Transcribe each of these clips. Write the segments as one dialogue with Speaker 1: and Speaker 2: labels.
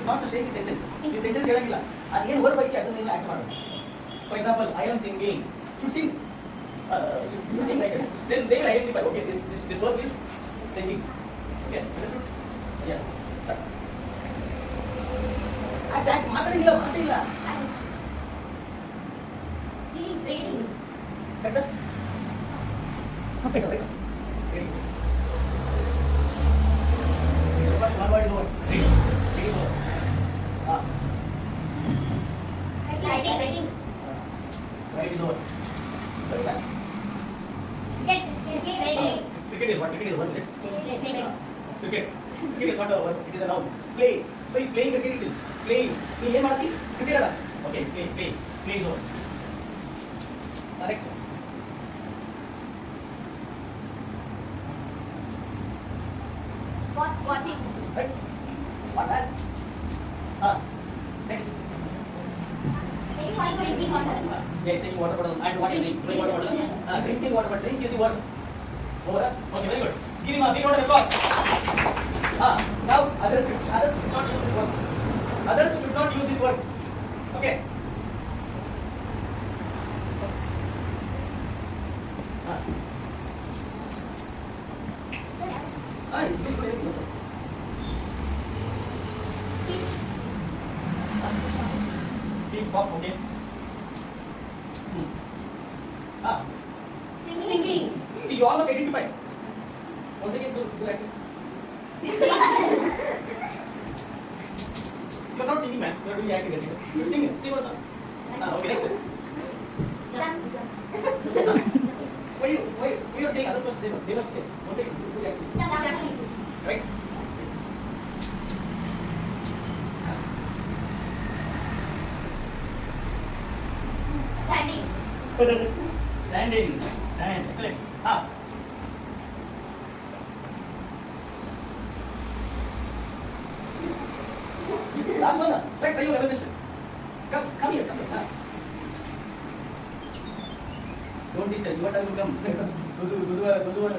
Speaker 1: should not say the sentence. The sentence ಹೇಳಂಗಿಲ್ಲ. ಅದು ಏನು ವರ್ಬ್ ಐತಿ ಅದನ್ನ ನೀವು ಆಕ್ಟ್ ಮಾಡಬೇಕು. For example, I am singing. To sing. To sing like that. Then they will identify. Okay, this verb is singing. Okay, understood? Yeah. Start. That ಮಾತಾಡಿಲ್ಲ.
Speaker 2: Reading.
Speaker 1: Better. Okay. Reading. First one word is over. Reading. Reading over.
Speaker 2: Writing.
Speaker 1: Writing is over. Very bad. Cricket is what? Cricket is what? Cricket. Cricket is not a word. It is a noun. Play. So he's playing cricket. Is playing. He ಏನು ಮಾಡ್ತಿ? Cricket ಅಲ್ಲ. Okay, play. Play is over. Next one.
Speaker 2: Watching.
Speaker 1: Right? What that? Next.
Speaker 2: Drinking water.
Speaker 1: Yes, taking water bottle. And what is drink? Drinking water bottle. Drinking water bottle. Drink is the word. Over. Okay, very good. Give him a big round of applause. Now others should not use this word. Others should not use this word. Okay. Speak pop, okay.
Speaker 2: Singing.
Speaker 1: See, you almost identified. Once again, do like it. You're not singing, man. You're doing acting. You're singing. Sing one song. Okay, next one. Why you are saying others must say? They must say. Once again, do the acting. Right?
Speaker 2: Standing.
Speaker 1: Standing. And excellent. Last one. Right, try your level best. Come here. Don't teach her. Your time will come. Those who are one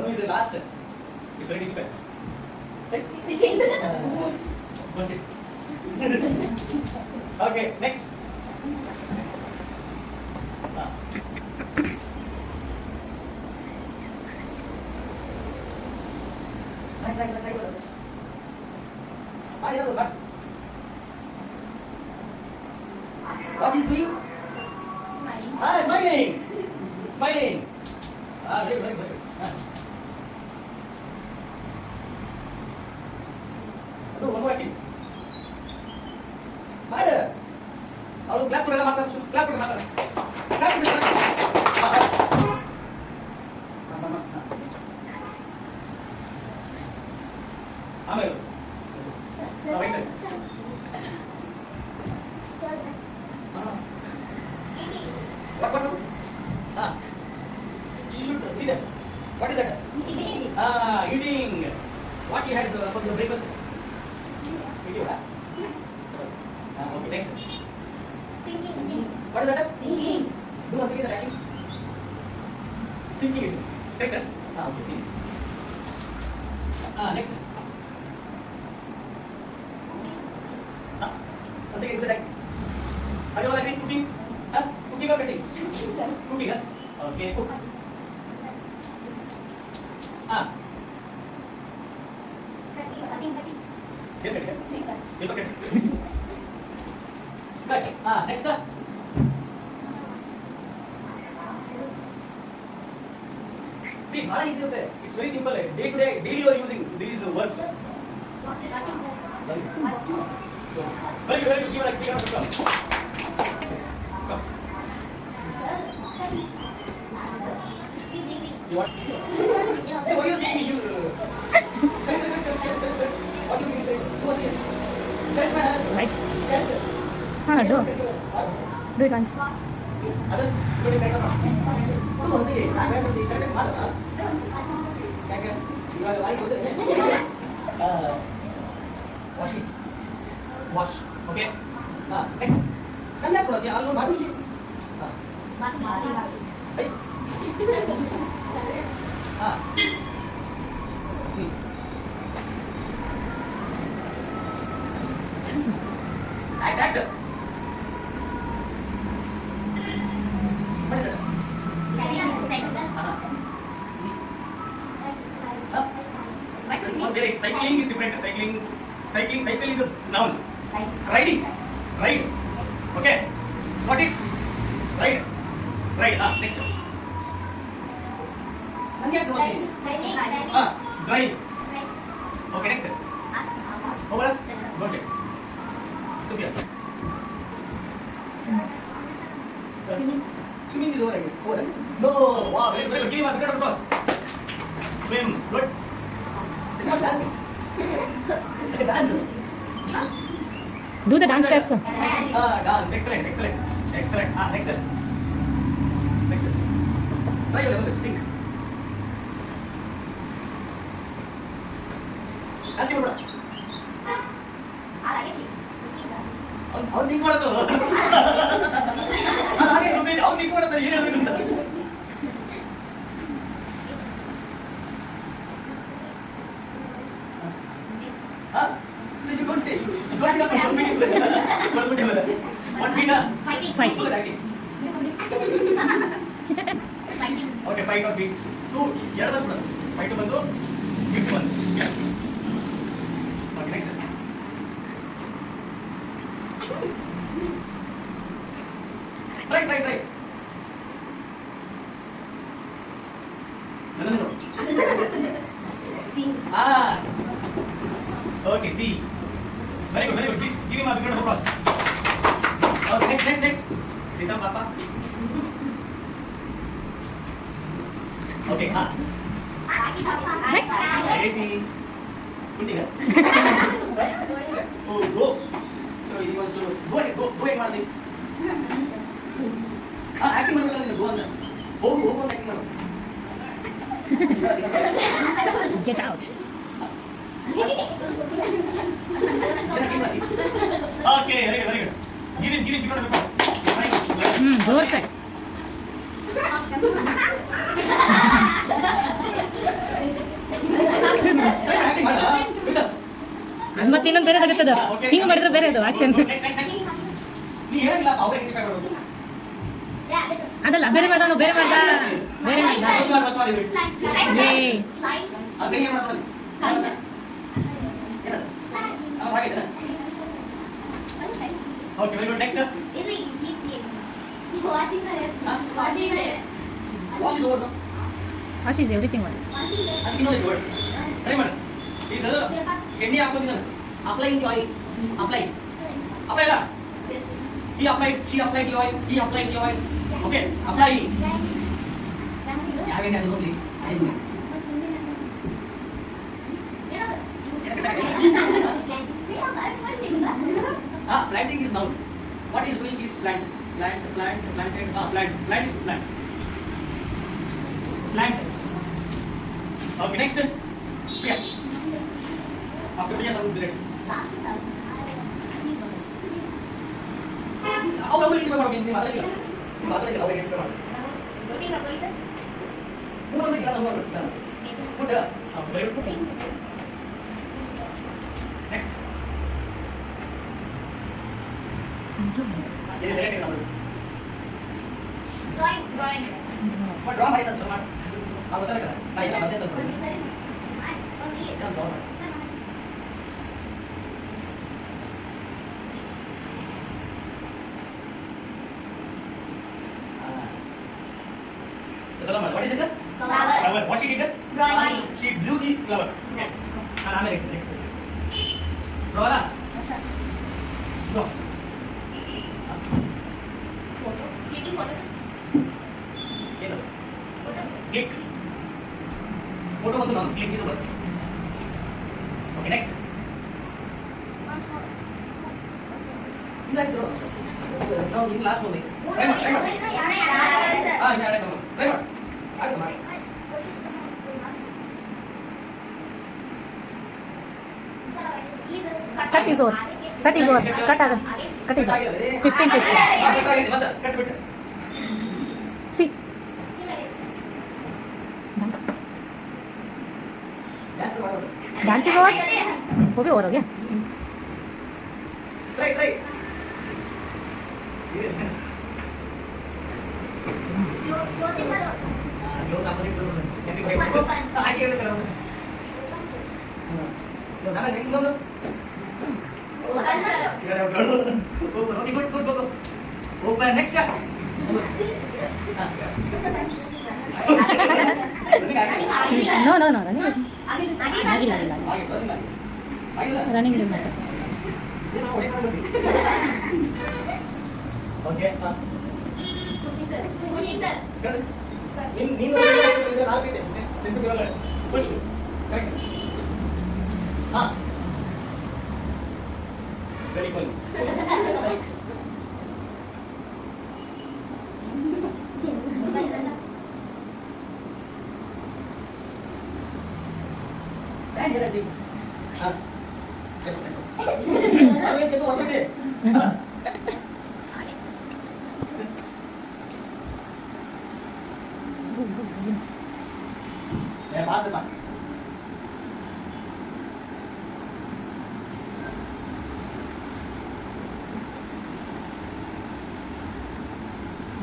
Speaker 1: who is the last. It's very difficult. Next. Don't it. Okay, next. What is doing?
Speaker 2: Smiling.
Speaker 1: Smiling. Very good. Do one more acting. Mother. Kalau clap to mata, clap to mata. Clap to mata. Amel. What? You should see them. What is that? Eating. What you had for your breakfast? Video, huh? Okay, next.
Speaker 2: Thinking.
Speaker 1: What is that?
Speaker 2: Thinking.
Speaker 1: Do once again the writing. Thinking is correct. Okay. Next. Once again the writing. Are you all agreeing? Cooking? Cooking or cutting? Cooking, huh? Okay, cook.
Speaker 2: Cutting.
Speaker 1: Here, cut. Next. See, bhara easy होता है. It's very simple. Day to day, daily you are using these words. Very good. Give a come. You want? Hey, what are you saying? You. What do you mean? What's it?
Speaker 3: Right. Do it once.
Speaker 1: Others, you can do once again. I have to take that. You are lying over there. Wash it. Wash. Okay. Next. Kanya pula dia alun baru. Baik. act. What is that? Okay, cycling is different. Cycle is a noun. Riding. Ride. Okay. Got it? Ride. Next. Drive. Okay, next. Over. Go check. Sophia. Swimming is over, I guess. Over. No. Wow, very good. Give him a bit of applause. Swim. Good. It's not dancing. Dance.
Speaker 3: Do the dance steps.
Speaker 1: Dance. Excellent. Next. Try your level best. Think. Ask your brother. ಅವ್ನು think ಮಾಡೋದು. ಹಾಗೆ ಅವ್ನು think ಮಾಡೋದು ಏನು ಹೇಳಬೇಕು ಅಂತ. You don't say. You got it up. Don't beat it. What beat up?
Speaker 3: Fight.
Speaker 1: Good acting. Okay, fight or beat. Two. ಎರಡು ಬರ್ತದೆ. Fight ಬಂದು beat ಬಂದು. Okay, next. Try. No. Okay, see. Very good. Give him a big round of applause. Okay, next. Sita, Papa. Okay, Ready. Kundiga. Oh, go. So he wants to go and ಮಾಡಿ. Acting ಮಾಡಬೇಕಲ್ಲ ನೀನು go ಅಂತ. ಹೋಗು ಅಂತ acting ಮಾಡು.
Speaker 3: Get out.
Speaker 1: Okay, very good. Give him big round of applause.
Speaker 3: Door side.
Speaker 1: Acting ಮಾಡ. ಬಿಟ್ಟು.
Speaker 3: ಮತ್ತೆ ಇನ್ನೊಂದು ಬೇರೆ ಆಗುತ್ತದ ಹಿಂಗೆ ಮಾಡಿದ್ರೆ ಬೇರೆ ಅದು ಆಕ್ಷನ್
Speaker 1: ನೀ ಹೇಳಿಲ್ಲ ಅವ್ರು ಐಡೆಂಟಿಫೈ ಮಾಡೋದು.
Speaker 3: ಅದಲ್ಲ ಬೇರೆ ಮಾಡ್ದ ಬೇರೆ ಮಾಡ್ದ ಏ
Speaker 1: ಅದೇ ಏನು ಮಾಡ್ತಾನೆ ಏನದು ಅವ ಹಾಗಿದ್ದಾನೆ. Okay very good next what is over
Speaker 3: wash is everything ಮಾಡಿ
Speaker 1: ಅದಕ್ಕೆ ನೋಡಿ ವರ್ಡ್ ಟ್ರೈ ಮಾಡಿ. ಇದು ಎಣ್ಣೆ ಹಾಕೋದಿದ್ದಾನೆ. Applying the oil. ಅಪ್ಲೈ ಅಲ್ಲ he applied the oil. Okay, apply. ಯಾವೇನು ಅದು ನೋಡಿ planting is noun. What is doing is plant. Okay, next. Priya. After Priya, someone will direct. ಅವ್ರು ಐಡೆಂಟಿಫೈ ಮಾಡಬೇಕು. ನೀವು ಮಾತಾಡಿಲ್ಲ ಅವ್ರು ಐಡೆಂಟಿಫೈ ಮಾಡಬೇಕು. ಫುಡ್ ನೆಕ್ಸ್ಟ್ ಡ್ರಾ ಮಾಡಿ ಅಂತ ಮಾಡಿ ನಾವು ಗೊತ್ತಾಗಲ್ಲ ಇಲ್ಲ ಮತ್ತೆ ತಂದು what is this, sir? Flower. What she did?
Speaker 2: Drawing.
Speaker 1: She drew the flower. Okay. And I'm next. Draw la.
Speaker 2: Yes, sir.
Speaker 1: Draw.
Speaker 2: Clicking photo, sir.
Speaker 1: ಏನು? Click. Photo ಬಂತು ನಾನು click ಇದು ಬರುತ್ತೆ. Okay, next. ಇಲ್ಲ ಇದು. ನಾವು ಈ ಲಾಸ್ಟ್ ಒಂದು. Try ಮಾಡಿ. ಯಾರೇ ತಗೋ. Try ಮಾಡಿ. ಆಯ್ತು ಮಾಡಿ.
Speaker 3: Cut is over. Cut is over. Cut ಆಗಲ್ಲ. Cut is over. 15.
Speaker 1: ಮತ್ತೆ ಕಟ್ ಬಿಟ್ಟು.
Speaker 3: See. Dance.
Speaker 1: ಜಾಸ್ತಿ ಮಾಡೋದು.
Speaker 3: Dance is over. वो भी over हो गया.
Speaker 1: Try.
Speaker 2: Closing baro.
Speaker 1: Close opposite to Henry Five.
Speaker 2: Open.
Speaker 1: ಹಾಗೆ ಹೇಳ್ತಾರೆ ಅವರು. ನಾನು ಹೆಂಗ್ ಬಂದು
Speaker 2: Open baro.
Speaker 1: Open good open next
Speaker 3: No, no, no. Running is
Speaker 2: Again.
Speaker 3: ಆಗಿಲ್ಲ running is not.
Speaker 1: Okay
Speaker 2: Pushing sir. Pushing sir.
Speaker 1: ನೀನು ನಾಲ್ಕು ಇದೆ ನಿಂತು ಕೇಳಲ್ಲ ಪುಷ್ ಕರೆಕ್ಟ್ ಹಾ ವೆರಿ ಗುಡ್ ಸ್ಟ್ಯಾಂಡ್ ಇರಲಿ ಹಾ ಅದೇ ಕೆಟ್ಟು ಹೊರಟಿದೆ ಪಾಸ್ ಬಾ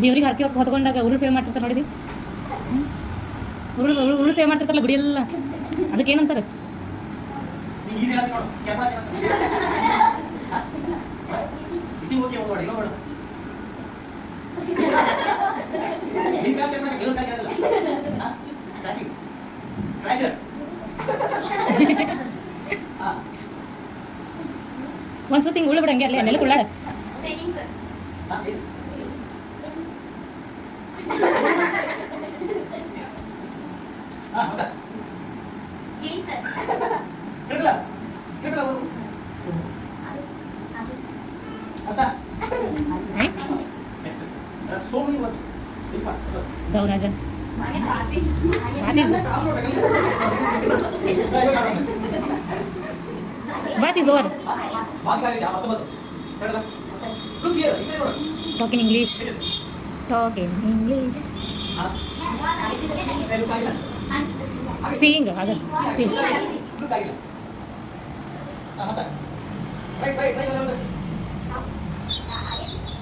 Speaker 3: ದೇವ್ರಿಗೆ ಹರಕೆ ಹೊತ್ಕೊಂಡಾಗ ಉರುಳು ಸೇವೆ ಮಾಡ್ತಿರ್ತಾರೆ ನೋಡಿದಿ. ಉರುಳು ಸೇವೆ ಮಾಡ್ತಿರ್ತಾರಲ್ಲ ಗುಡಿ ಎಲ್ಲ, ಅದಕ್ಕೇನಂತಾರೆ?
Speaker 1: ಈಸಿ ಹೇಳಕ್ಕೆ ನೋಡು ಕ್ಯಾಮರಾ ಇತಿ ಓಕೆ ಹೋಗೋಣ ಇಲ್ಲ ನೋಡು ನಿನ್ ಕಾಲ್ ಕ್ಯಾಮರಾ ಗೆಲ್ಲೋ ಕಾಲ್ ಕೇಳಲ್ಲ ಸ್ಕ್ರಾಚಿಂಗ್ ಸ್ಕ್ರಾಚರ್ ಹಾ
Speaker 3: ಒಂದು ಸುತ್ತಿ ಹಿಂಗೆ ಉಳ್ಳು ಬಿಡಂಗೆ ಅಲ್ಲೇ ನೆಲಕ್ಕೆ ಉಳ್ಳಾಡ.
Speaker 2: Taking sir.
Speaker 1: ಹಾ ಹಾ ಹೌದಾ
Speaker 2: Giving sir.
Speaker 1: ಕೇಳಲ್ಲ ಕೇಳಲ್ಲ ಅವರು ಅತ್ತ ನೆಕ್ಸ್ಟ್ ಸೋ ಮೆನಿ ವರ್ಡ್ಸ್ ಇಲ್ಲ
Speaker 3: ಗೌರಾಜ
Speaker 2: Party.
Speaker 3: Bath is over. Talk in English. Talk in English. Seeing ಅದ ಸಿ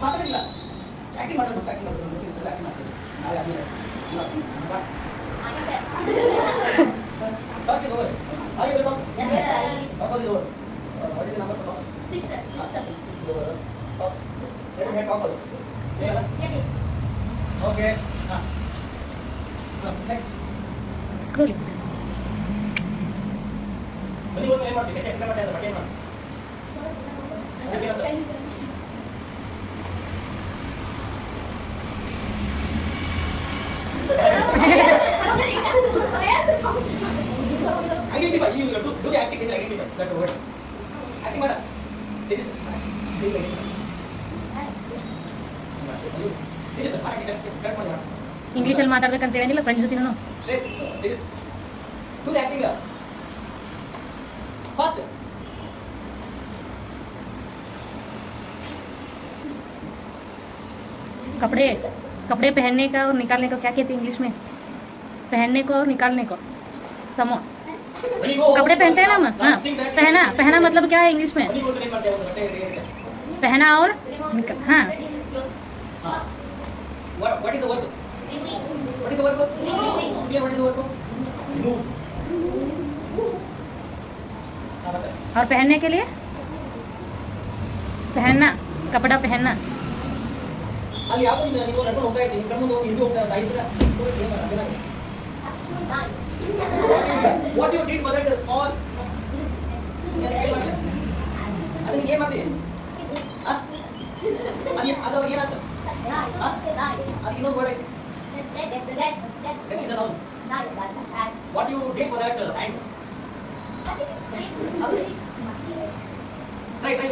Speaker 1: ಮಾತಾಡಿಲ್ಲ ಆಕ್ಟಿಂಗ್ ಮಾಡೋದು ಆಕ್ಟಿಂಗ್ ಮಾಡೋದು ಆಕ್ಟಿಂಗ್ ಮಾಡ್ತಾರೆ ನಾಳೆ ಆದ್ಮೇಲೆ talk is over. Are you talk?
Speaker 2: Yes, sir.
Speaker 1: Talk is over. What is the number for talk?
Speaker 2: 6 sir.
Speaker 1: Over. Talk. Let us have talk also. Yeah.
Speaker 2: Get it.
Speaker 1: Okay. Next.
Speaker 3: Scroll.
Speaker 1: ಬನ್ನಿ ಒಂದು ಏನು ಮಾಡ್ತೀವಿ second ಮಾಡ್ತಾ ಇದ್ದಾರೆ but ಏನು ಮಾಡಿ Identify. You do the acting and identify that word. Acting matter. This is
Speaker 3: ಇಂಗ್ಲೀಷಲ್ಲಿ ಮಾತಾಡ್ಬೇಕಂತ ಹೇಳಿಲ್ಲ ಫ್ರೆಂಡ್ಸ್ ಜೊತೆ ನಾನು.
Speaker 1: Stress. This. Do the acting. Fast.
Speaker 3: कपड़े कपड़े पहनने का और निकालने को क्या कहते हैं इंग्लिश में? पहनने को और निकालने को समो.
Speaker 1: When you go.
Speaker 3: कपड़े पहनते हैं ना हम. हाँ पहना पहना मतलब क्या है इंग्लिश में?
Speaker 1: When you go to the name of the
Speaker 3: पहना और हाँ
Speaker 1: What is the verb?
Speaker 2: Remove.
Speaker 1: What is the verb?
Speaker 2: Remove.
Speaker 1: Clear. What is the verb? Remove. हाँ बता.
Speaker 3: और पहनने के लिए पहनना कपड़ा पहनना.
Speaker 1: ಅಲ್ಲಿ ಯಾವುದು ನೀವು ನಡ್ಕೊಂಡು ಹೋಗ್ತಾ ಇರ್ತೀನಿ ಕಣ್ಣು ಹೋಗಿ ಇದು ಹೋಗ್ತಾ ಇದ್ದೀರಾ what you did for that small ಅದನ್ನ ಏನು ಮಾಡ್ತೀವಿ ಅದು ಏನಾಯ್ತು ಅದು ಇನ್ನೊಂದು ವರ್ಡ್ ಐತಿ what you did for that hand try try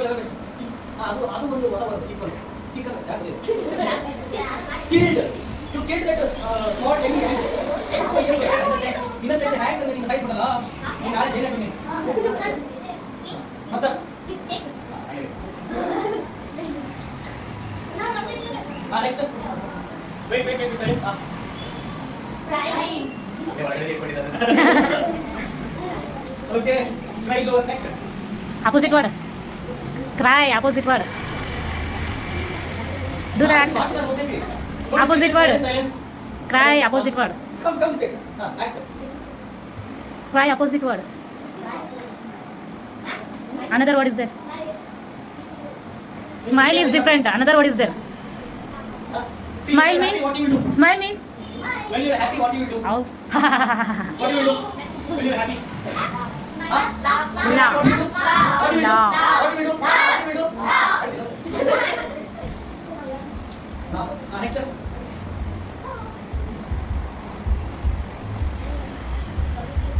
Speaker 1: ಅದು ಅದು ಒಂದು ಹೊಸ ವರ್ಡ್ ಚಿಕ್ಕದು ಚಿಕ್ಕದು ಜಾಸ್ತಿ killed you killed that small tiny hand innocent hand ನೀನು ಸೈಡ್ ಮಾಡಲ್ಲ ನೀನು ನಾಳೆ ಜೈಲಿಗೆ ಹಾಕ್ತೀನಿ ಮತ್ತೆ ನೆಕ್ಸ್ಟ್ ವೇಟ್ ಸೈಲೆನ್ಸ್
Speaker 2: Crying.
Speaker 1: ಅದೇ ಒಳಗಡೆ ಇಟ್ಕೊಂಡಿದ್ದಾರೆ okay try over next
Speaker 3: opposite word. Cry opposite word. Do the act. Opposite word.
Speaker 1: Silence.
Speaker 3: Cry, opposite word.
Speaker 1: Come, say. Act.
Speaker 3: Cry, opposite word. Another word is there. Smile is different. Another word is there.
Speaker 1: See,
Speaker 3: Smile
Speaker 1: when you're happy, what do you do?
Speaker 3: means. Smile means.
Speaker 1: When you're happy, what do you do?
Speaker 3: How?
Speaker 1: What do you do? When you're happy.
Speaker 2: Smile, laugh,
Speaker 1: When you're happy, what do you do? What do you do?
Speaker 3: Laugh.
Speaker 1: What do you do? What do you do? Next step.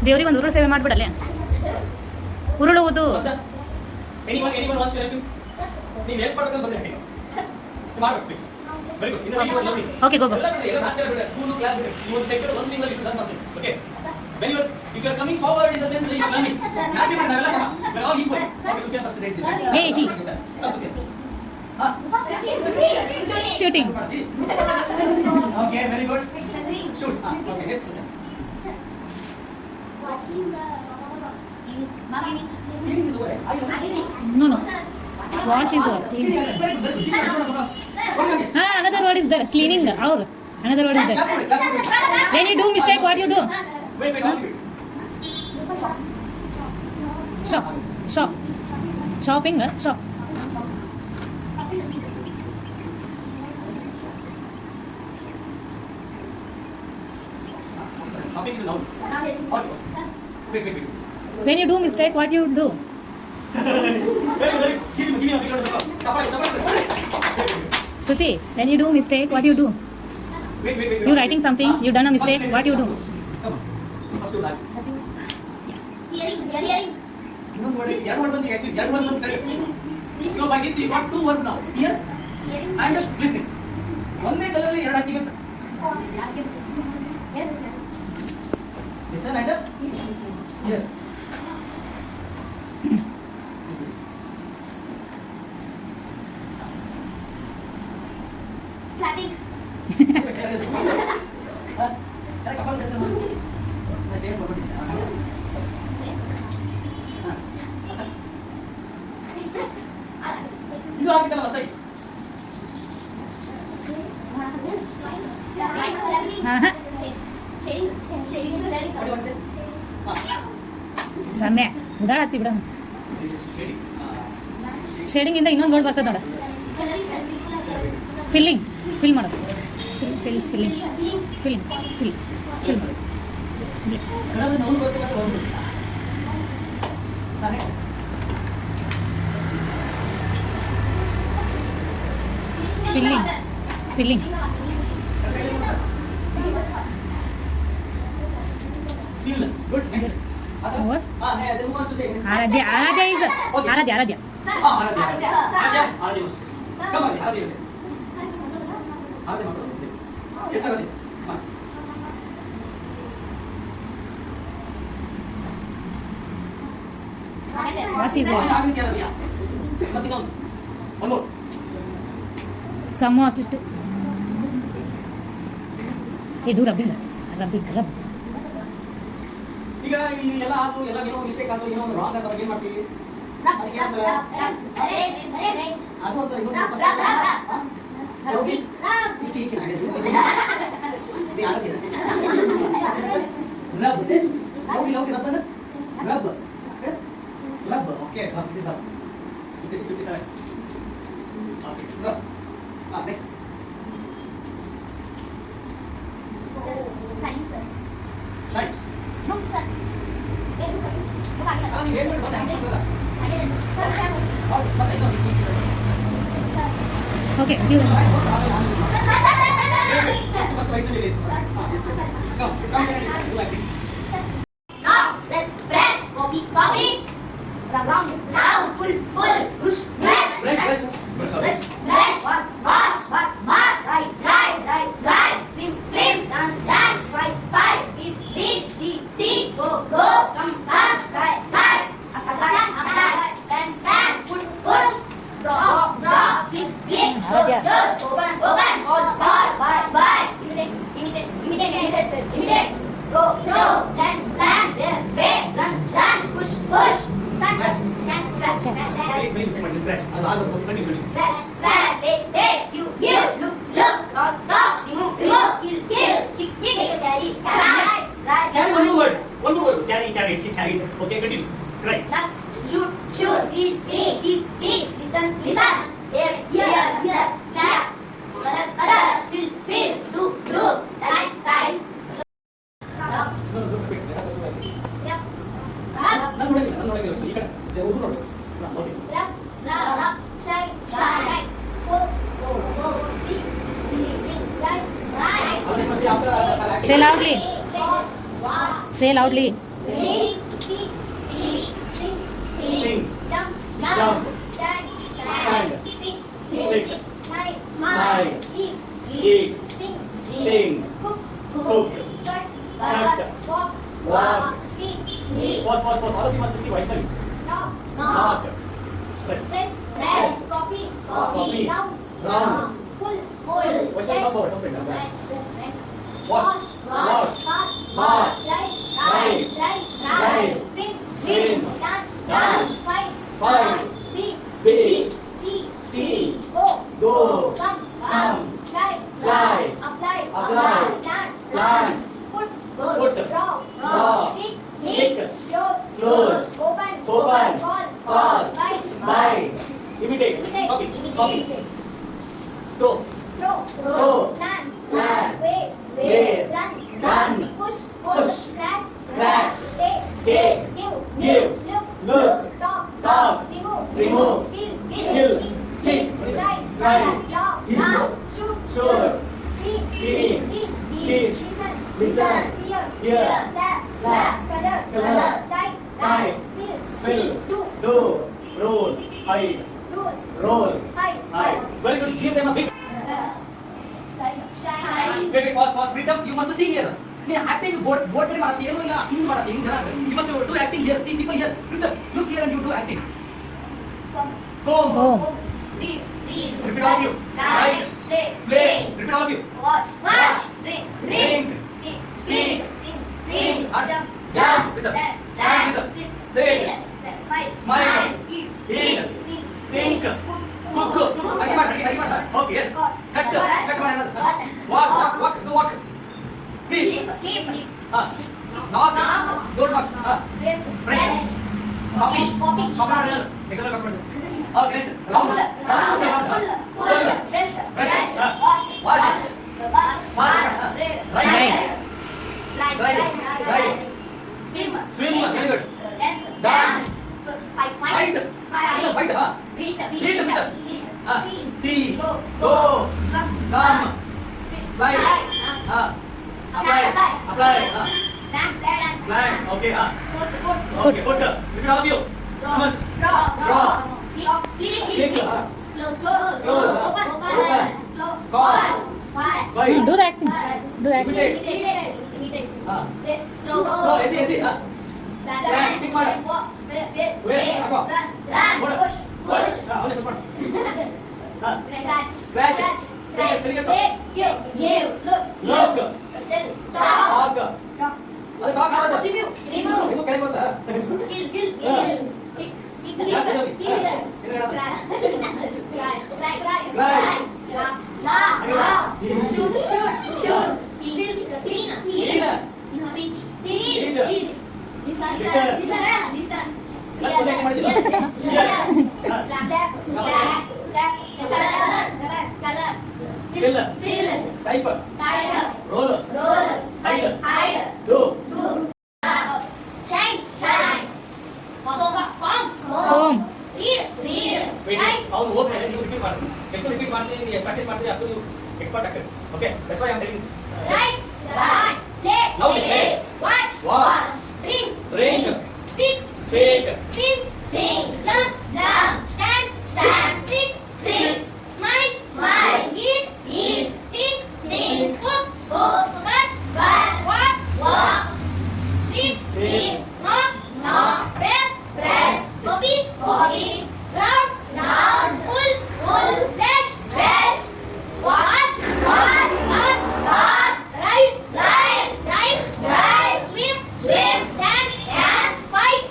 Speaker 3: ದೇವ್ರಿಗೆ ಒಂದು ಉರುಳು ಸೇವೆ ಮಾಡ್ಬಿಡಲ್ಲ ಉರುಳುವುದು.
Speaker 1: ಮತ್ತೆ anyone wants to help you? ನೀವು help ಮಾಡ್ಕೊಂಡು ಬಂದ್ರೆ ಹೇಗೆ ಮಾಡ್ಬೇಕು please. Very good. ಇನ್ನು ನೀವು ಲವ್
Speaker 3: Okay, go.
Speaker 1: ಎಲ್ಲ ಬಿಡಿ, ಎಲ್ಲ ನಾಚ್ ಬಿಡಿ, ಸ್ಕೂಲ್ ಕ್ಲಾಸ್ ಬಿಡಿ. ನೀವು ಒಂದು ಸೆಕ್ಷನ್ ಒಂದು ತಿಂಗಳು you should done something. Okay, when you are, if you are coming forward in the sense that you are learning, notch ಬಿಡಿ, ನಾವೆಲ್ಲ ಸಮ, we are all equal. Okay, Sufyan first raise his hand.
Speaker 3: Hey, he.
Speaker 1: Sufyan.
Speaker 3: Shooting.
Speaker 1: Okay, very good. Shoot. Okay, yes, Sufyan. Cleaning is over. Are you learning?
Speaker 3: No. Wash is over.
Speaker 1: Cleaning, very good, very good.
Speaker 3: Another word is there. Cleaning. Or another word is there. When you do mistake, what you do?
Speaker 1: Wait, one minute.
Speaker 3: Shop. Shopping. Shop.
Speaker 1: Shopping is a noun. Okay. Wait.
Speaker 3: When you do mistake, what you do?
Speaker 1: Very good. Give me a picture of the cup. Tapal.
Speaker 3: Shruti, when you do mistake, what you do?
Speaker 1: Wait.
Speaker 3: You writing something, you done a mistake, what you do?
Speaker 1: Come on. First do that.
Speaker 3: Yes.
Speaker 2: Hearing.
Speaker 1: ಇನ್ನೊಂದು word is, ಎರಡು word ಬಂದಿದೆ actually. ಎರಡು word ಬಂದಿದೆ. So by this we got two words now. Here and listening. ಒಂದೇ ಕಲ್ಲಲ್ಲಿ ಎರಡು ಹಾಕಿಬೇಕು. Listen and here.
Speaker 2: Slapping.
Speaker 1: ಅರೆ ಕಪಾಲ್ ಕಟ್ಟೋದು. ನಾ ಶೇರ್ ಮಾಡ್ಬಿಟ್ಟಿದ್ದೆ. ಇದು ಹಾಕಿದ್ದಲ್ಲ ಹೊಸದಾಗಿ. What do you want to say?
Speaker 3: ಸಮಯ ಉದಾಹತ್ತಿ ಬಿಡ
Speaker 1: Shading.
Speaker 3: ಶೇಡಿಂಗ್ ಇಂದ ಇನ್ನೊಂದು ವರ್ಡ್ ಬರ್ತದೆ ನೋಡ ಫಿಲ್ಲಿಂಗ್ ಫಿಲ್ ಮಾಡೋದು ಫಿಲ್ಲಿಂಗ್
Speaker 1: ಕನ್ನಡದ ನೋವು ಬರ್ತದೆ ಅಂತ ಒಂದು. Next.
Speaker 3: Filling
Speaker 1: Feel. Good. Next.
Speaker 3: What?
Speaker 1: Then who wants to say?
Speaker 3: Aradhya is Aradhya
Speaker 1: Aradhya. Come on, Aradhya. Aradhya ಮಾತಾಡು. Yes, Aradhya. Come on.
Speaker 3: Wash is
Speaker 1: ಆಗಿದೆಯಾ Aradhya? ಮತ್ತೆ ಇನ್ನೊಂದು. One more.
Speaker 3: ಸಮ್ಮು ಅಸಿಸ್ಟ್ ಇದು ರಬ್ಬಿಂಗ್ ರಬ್
Speaker 1: ಈಗ ಇಲ್ಲಿ ಎಲ್ಲ ಆಯ್ತು, ಎಲ್ಲ ಏನೋ ಮಿಸ್ಟೇಕ್ ಆಯ್ತು, ಏನೋ ಒಂದು ರಾಂಗ್ ಆಯ್ತು, ಅವಾಗ ಏನು ಮಾಡ್ತೀವಿ? ಅದು ಅಂತ ಇನ್ನೊಂದು ರಬ್ ಸೆ ಲೌಡಿ ರಬ್ ಅಂದ್ರೆ rub okay rub it is 57 okay rub next science ನಾನು ಏನು ಮಾಡಿ ಮತ್ತೆ ಹಾಕ್ಸೋದಲ್ಲ ಹೌದು ಮತ್ತೆ ಇನ್ನೊಂದು
Speaker 3: okay
Speaker 1: Scratch. One more word. One more word. Carry, carry. She carried. Okay, continue. Right.
Speaker 2: Love, shoot, shoot, eat, listen, hear, snap, feel, do, right.
Speaker 1: No, wait.
Speaker 2: Yep.
Speaker 1: ನಾನು ನೋಡಂಗಿಲ್ಲ ಈ ಕಡೆ ಹುಡುಗ ನೋಡು. Okay.
Speaker 2: Rub, shine, go, right.
Speaker 1: ಅವನು ಮಸಿ after
Speaker 3: Say loudly.
Speaker 2: Watch,
Speaker 3: Say loudly.
Speaker 2: read, speak,
Speaker 1: Sing.
Speaker 2: jump,
Speaker 1: Jump.
Speaker 2: stand,
Speaker 1: Stand.
Speaker 2: sit,
Speaker 1: Sit.
Speaker 2: smile, eat,
Speaker 1: Eat.
Speaker 2: think, cook,
Speaker 1: Cook.
Speaker 2: cut, walk, speak,
Speaker 1: Pause. All of you must see Vaishnavi.
Speaker 2: knock,
Speaker 1: Press.
Speaker 2: press, copy, round, pull,
Speaker 1: Vaishnavi, come forward. Come friend.
Speaker 2: wash,
Speaker 1: March.
Speaker 2: ride, swim, dance, fight, beat, see, go, come, fly, apply, plant, put, draw, stick, close, open, call, buy,
Speaker 1: Imitate. Copy. Throw.
Speaker 2: plan,
Speaker 1: wave, run,
Speaker 2: push,
Speaker 1: scratch,
Speaker 2: take,
Speaker 1: give, look, talk, remove, kill, kick, ride, draw, shoot, clean, teach, listen, hear, slap, color, type, fill, do, roll, hide. Very good. Give them a big.
Speaker 2: shine,
Speaker 1: Wait, pause. Breathe up. You must see here. Acting board ಮೇಲೆ ಮಾಡತ್ತೆ ಏನು ಇಲ್ಲ ಹಿಂಗ್ ಮಾಡತ್ತೆ ಹಿಂಗ್ ಜನ you must do acting here. See people here. Breathe up. Look here and you do acting. Comb.
Speaker 2: read,
Speaker 1: Repeat all of you.
Speaker 2: write,
Speaker 1: Play. Repeat all of you.
Speaker 2: watch,
Speaker 1: Drink.
Speaker 2: speak, sing,
Speaker 1: Jump. With the stand with the sit. Smile. Eat. Think. Cook. Ready ಮಾಡ. Okay, yes. Cut ಮಾಡಿ ಅನ್ನೋದು. Walk. Go walk. Sleep. Knock. Don't knock. Press. Copy. ಮಾಡಿ ಅನ್ನೋದು. Example copy ಮಾಡಿ. Okay, next. Round.
Speaker 2: pull, brush,
Speaker 1: Wash. Right.
Speaker 2: swim,
Speaker 1: Very good.
Speaker 2: dance, fight,
Speaker 1: Fight.
Speaker 2: beat,
Speaker 1: See.
Speaker 2: go,
Speaker 1: Come. Fly. Apply. Plan. Okay. Okay. Put. Repeat all of you. Come on.
Speaker 2: draw, click, close, open, call,
Speaker 1: Why?
Speaker 3: Do the acting. Do acting.
Speaker 2: imitate,
Speaker 1: So, easy.
Speaker 2: plan,
Speaker 1: pick ಮಾಡು.
Speaker 2: wait,
Speaker 1: ಹಾಕೋ.
Speaker 2: run, push,
Speaker 1: ಅವನೇ push ಮಾಡು.
Speaker 2: scratch, give,
Speaker 1: Look.
Speaker 2: talk,
Speaker 1: ಅದು talk ಆಗೋದು.
Speaker 2: remove,
Speaker 1: ನೀವು ಕೆಳಗೆ ಬಂತಾ?
Speaker 2: kill, kick, laugh, shoot, clean, teach, listen, color,
Speaker 1: Fill.
Speaker 2: fill,
Speaker 1: Type.
Speaker 2: tire,
Speaker 1: Roll.
Speaker 2: hide,
Speaker 1: Do.
Speaker 2: shine,
Speaker 3: Comb.
Speaker 2: read, write,
Speaker 1: ಅವನು ಓದ್ತಾರೆ ನೀವು ರಿಪೀಟ್ ಮಾಡಿ ಎಷ್ಟು ರಿಪೀಟ್ ಮಾಡ್ತೀನಿ ನೀವು ಪ್ರಾಕ್ಟೀಸ್ ಮಾಡ್ತೀರಿ ಅಷ್ಟು ನೀವು ಎಕ್ಸ್ಪರ್ಟ್ ಆಗ್ತೀರಿ okay that's why I am telling
Speaker 2: right, play, watch, drink, speak, sing, jump, stand, sit, smile, eat, think, cook, cut, walk, sit, knock, press, copy, round, pull, brush, wash, ride, drive, swim, dance, fight,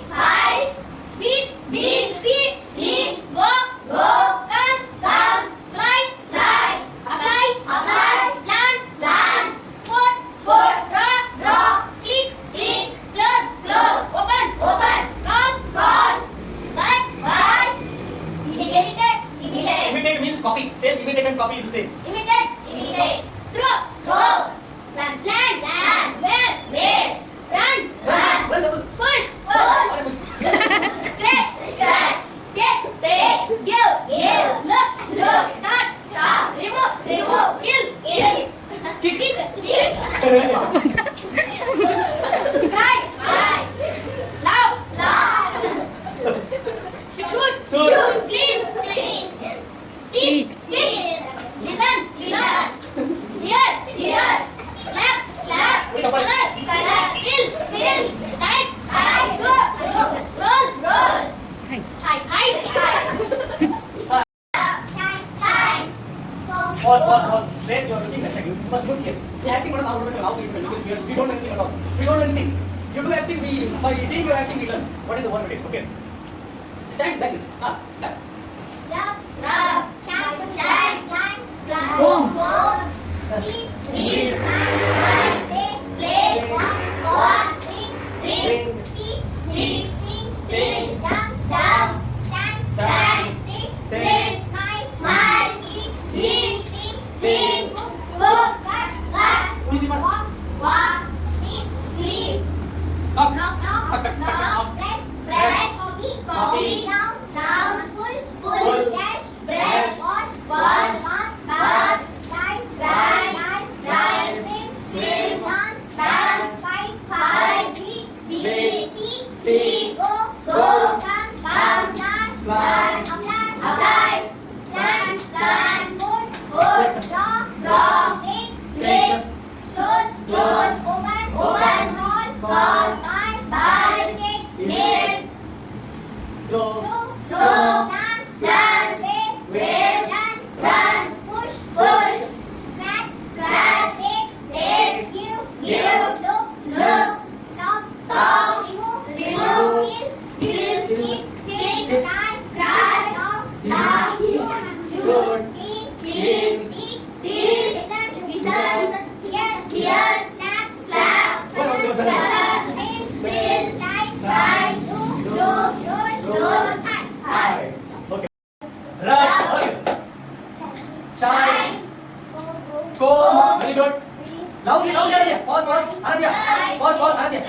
Speaker 1: is copy. Same, imitate and copy is the same.
Speaker 2: Imitate. Imitate. Throw. Throw. Plant. Plant. Plant. Wear. Wear. Run. Run.
Speaker 1: What is that?
Speaker 2: Push. Push.
Speaker 1: Push.
Speaker 2: Scratch. Scratch. Take. Take. Give. Give. Look. Look. Cut. Cut. Remove. Remove. Kill. Kill.
Speaker 1: Kick.
Speaker 2: Kick. Kick. Cry. Cry. Laugh. Laugh. Shoot.
Speaker 1: Shoot.
Speaker 2: Shoot. Clean. Clean. Teach. Teach. Listen. Listen. Hear. Hear. Slap. Slap.
Speaker 1: Wait, apart.
Speaker 2: Color. Color. Fill. Fill. Type. Type. Do. Roll. Roll.
Speaker 3: Hide.
Speaker 2: Hide. Hide. Hide. Shine. Shine.
Speaker 1: Pause, pause, pause. Wait, you are looking at second. You must look here. We acting on our how we because we don't know anything at all. We don't know anything. You do acting, we by seeing your acting we learn. What is the word it is? Okay. Stand like this. Like.
Speaker 2: Love. Love. Shine. Shine. Shine.
Speaker 3: Boom.
Speaker 2: Boom. Eat. Eat. Play. Play. Watch. Watch. Read. Read. Speak. Speak. Sing. Sing. Jump. Jump. Stand. Stand. Sit. Sit. Smile. Smile. Eat. Eat. Think. Think. Cook. Cook. Cut. Cut.
Speaker 1: Easy one.
Speaker 2: Walk. Walk. Sleep. Sleep.
Speaker 1: Knock.
Speaker 2: Knock. Knock. Knock. Press. Press. Copy. Copy. Down. Down. Pull. Pull. Dash. Brush. Wash. Wash. Bath. Bath. Dry. Dry. Dry. Swim. Swim. Dance. Dance. Fight. Fight. Beat. Beat. See. Go. Go. Come. Come. Plant. Plant. Apply. Apply. Plant. Plant. Put. Put. Draw. Draw. Break. Break. Close. Close. Open. Open. Roll. Roll. Buy. Buy. Take. Take.
Speaker 1: Throw.
Speaker 2: Throw. Plant. Plant. Wait. Wait. Run. Run. Push. Push. Scratch. Scratch. Take. Take. Give. Give. Look. Look. Stop. Stop. Remove. Remove. Kill. Kill. Kick. Kick. Cry. Cry. Laugh. Laugh. Shoot. Shoot. Clean. Clean. Teach. Teach. Listen. Listen. Hear. Hear. Slap. Slap. Color. Color. Sing. Sing. Type. Type. Do. Do. Roll. Roll. Cut. Cut.
Speaker 1: Okay. Right. Okay. Shine. Go. Very good. Loudly, loudly, Aradhya. Pause, pause. Aradhya. Pause, pause. Aradhya.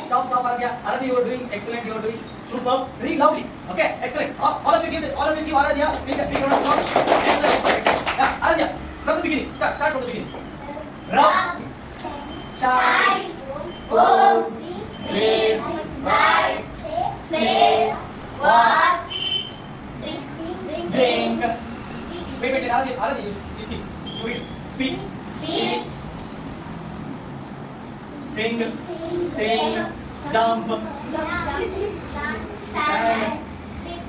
Speaker 1: Stop, stop, Aradhya. Aradhya, you are doing excellent. You are doing superb. Very loudly. Okay, excellent. All of you give Aradhya. Speak a round of applause. Excellent. Yeah, Aradhya. From the beginning. Start from the beginning. Rub. Shine.
Speaker 2: Go. Read. Write. Play. Watch.
Speaker 1: Drink. Wait, Aradhya, you speak. You read. Speak.
Speaker 2: Speak.
Speaker 1: Sing. Sing. Jump.
Speaker 2: Stand.
Speaker 1: Sit.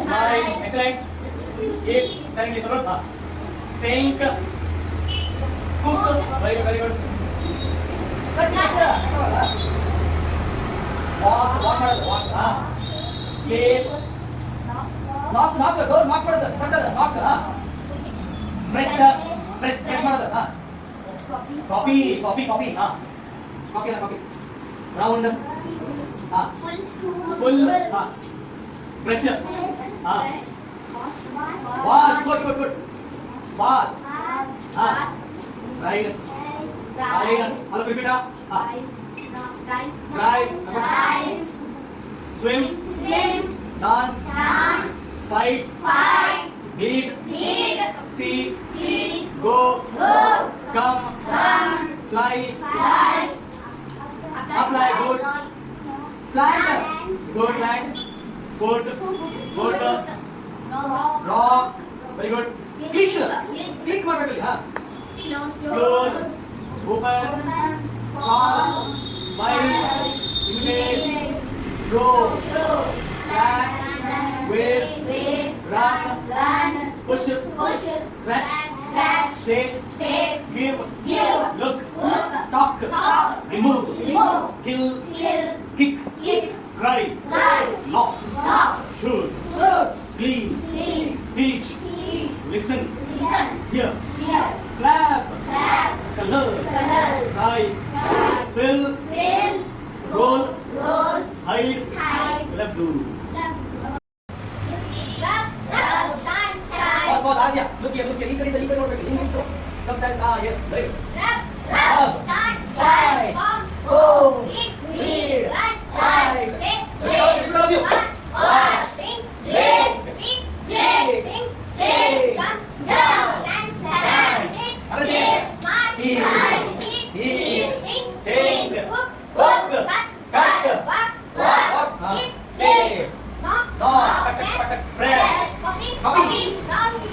Speaker 1: Smile. Excellent. Eat. Silently, sir. Think. Cook. Very good, very good. Cut. Walk. Walk. Sleep. Knock. Door. Knock. Knock. Press. Press. Copy. Copy. Copy. Round. Pull. Pressure. Wash. Good. Bath. Ride. All repeat. Drive. Swim. Dance. Fight. Eat. See. Go. Come. Fly. Apply. Good. Plant. Good. Plant. Good. Rock. Very good. Click. Click ಮಾಡಬೇಕಲ್ಲಿ ಹಾ. Close. Open. Call. Bite. Imitate. Draw. Plant. Wave. Run. Push. Scratch. Take. Give. Look. Talk. Remove. Kill. Kick. Cry. Laugh. Shoot. Clean. Teach. Listen. Hear. Slap. Color. Write. Fill. Roll. Hide. Left do.
Speaker 2: Rub.
Speaker 1: Adya, look here, ಈ ಕಡೆ ನೋಡ್ಬೇಕು. ಹಿಂಗೆ come stand. Yes, very good.
Speaker 2: Rub,
Speaker 1: Rub,
Speaker 2: shine,
Speaker 1: shine,
Speaker 2: come,
Speaker 1: home,
Speaker 2: read,
Speaker 1: read,
Speaker 2: write,
Speaker 1: write,
Speaker 2: play,
Speaker 1: look at you.
Speaker 2: watch, sing, read, read, sing, sing, jump, stand, sit, smile,
Speaker 1: Eat,
Speaker 2: eat, think,
Speaker 1: think,
Speaker 2: cook,
Speaker 1: cook,
Speaker 2: cut,
Speaker 1: walk,
Speaker 2: walk, sit, knock, press, copy,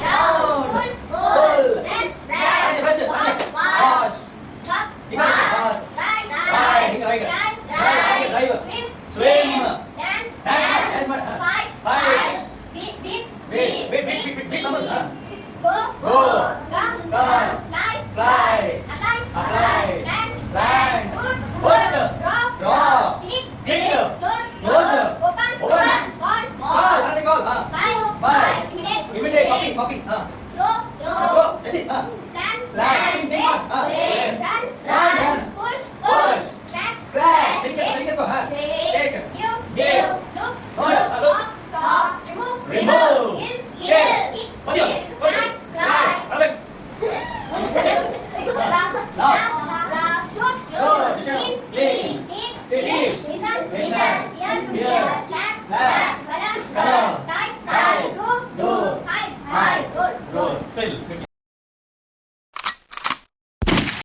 Speaker 2: down, pull, press, wash, chop, ride, swim, dance, fight, beat, go, come, fly, apply, land, put, draw, click, close, open, call,
Speaker 1: Call,
Speaker 2: buy,
Speaker 1: copy.